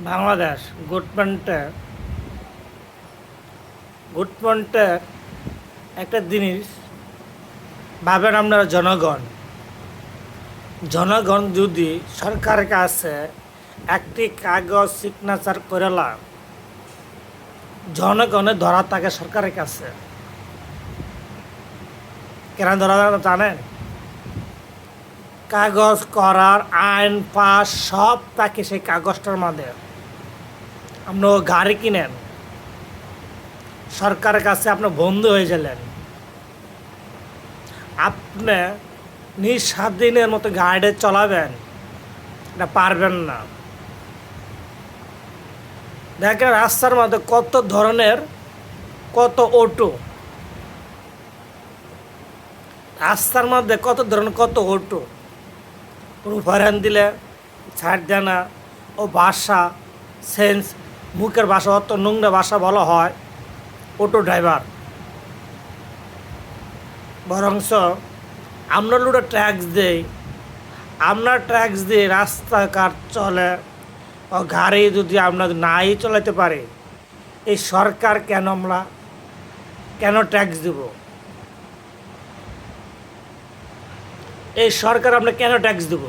বাংলাদেশ গভর্নমেন্টের একটা জিনিস ভাবেন আপনারা জনগণ যদি সরকারের কাছে একটি কাগজ সিগনেচার করেলা জনগণের ধরা থাকে সরকারের কাছে। কেন ধরা জানেন? কাগজ করার আইন পাস সব থাকে সেই কাগজটার মধ্যে। আপনি গাড়ি কিনেন, সরকারের কাছে আপনি বন্ধু হয়ে গেলেন, আপনি নিজ স্বাধীনের মতো গাড়ি চালাবেন, এটা পারবেন না। দেখেন রাস্তার মধ্যে কত ধরনের কত অটো, রাস্তার মধ্যে কত ধরনের কত অটো, কোনো ফরেন দিলে ছাড় দেয় না। ও ভাষা সেন্স, মুখের ভাষা অত নোংরা ভাষা বলা হয় অটো ড্রাইভার। বরংস আমরা লোটা ট্যাক্স দেই, আপনার ট্যাক্স দিয়ে রাস্তাঘাট চলে, ও গাড়ি যদি আমরা নাই চালাতে পারে, এই সরকার কেন ট্যাক্স দেব? এই সরকার আমরা কেন ট্যাক্স দেব?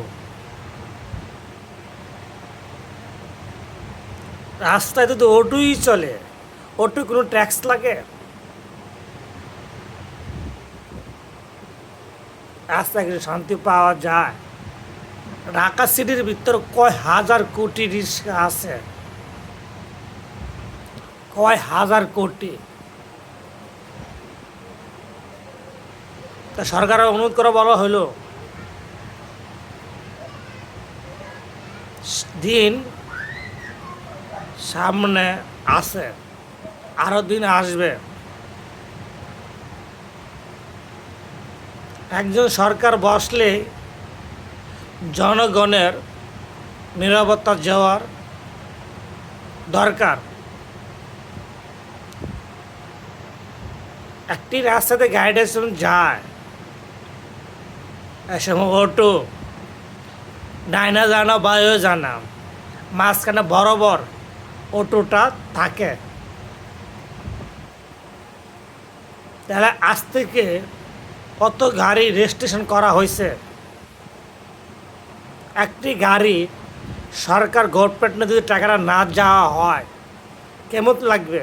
রাস্তায় যদি অটোই চলে, অটো কোনো ট্যাক্স লাগে? রাস্তায় কিছু শান্তি পাওয়া যায়? ঢাকা সিটির ভিতরে কয় হাজার কোটি রিক্সা আছে, কয় হাজার কোটি। তা সরকারের অনুরোধ করে বলা হলো, দিন সামনে আছে, আরো দিন আসবে। একজন সরকার বসলে জনগণের নিরাপত্তা যাওয়ার দরকার। একটি রাস্তাতে গাইডেন্স যায়, এ সময় অটো ডাইনা জানা বায়ু জানা, মাঝখানে বরাবর অটোটা থাকে। তাহলে আজ থেকে কত গাড়ি রেজিস্ট্রেশন করা হয়েছে। একটি গাড়ি সরকার গভর্নমেন্টে যদি টাকাটা না যাওয়া হয় কেমন লাগবে?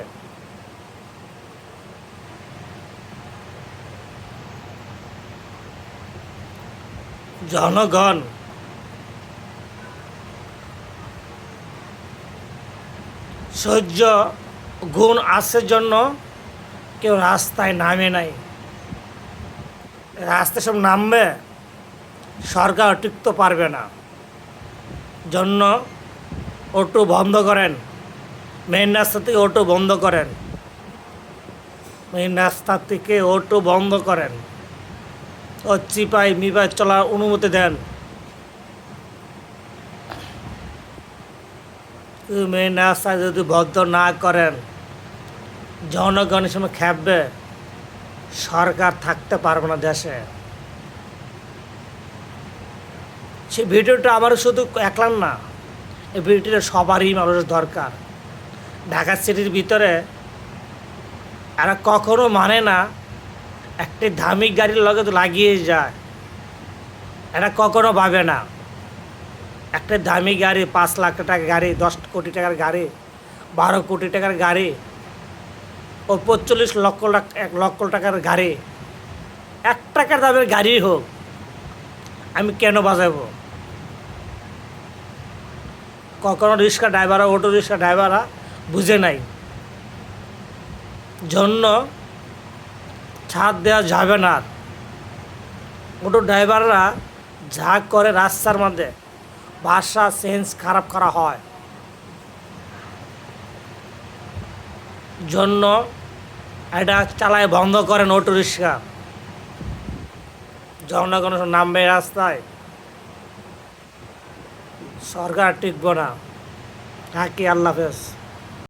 জনগণ সহ্য গুণ আছে জন্য কেউ রাস্তায় নামে নাই। রাস্তায় সব নামবে, সরকার টিকতে পারবে না। জন্য অটো বন্ধ করেন, মেইন রাস্তা থেকে অটো বন্ধ করেন, মেইন রাস্তা থেকে অটো বন্ধ করেন, ও চিপাই মিপাই চলার অনুমতি দেন। মেইন রাস্তায় যদি বন্ধ না করেন, জনগণের সময় খেপবে, সরকার থাকতে পারবে না দেশে। সে ভিডিওটা আমার শুধু একলার না, এই ভিডিওটা সবারই মানুষের দরকার। ঢাকা সিটির ভিতরে এরা কখনো মানে না একটি দামি গাড়ির লগে তো লাগিয়ে যায়, এরা কখনো ভাবে না একটা দামি গাড়ি 5 লাখ টাকার গাড়ি, 10 কোটি টাকার গাড়ি, 12 কোটি টাকার গাড়ি, ও 45 লক্ষ 1 লক্ষ টাকার গাড়ি, 1 টাকার দামের গাড়ি হোক, আমি কেন বাজাবো? কখনো রিক্সা ড্রাইভাররা, অটো রিক্সা ড্রাইভাররা বুঝে নাই, জন্য ছাড় দেওয়া যাবে না। অটো ড্রাইভাররা যা করে রাস্তার মধ্যে ভাষা সেন্স খারাপ করা হয়, জন্য এটা চালায় বন্ধ করেন অটো রিক্সা। জনগণের নামবে রাস্তায়, সরকার টিকব না। থাকি, আল্লাহ হাফেজ।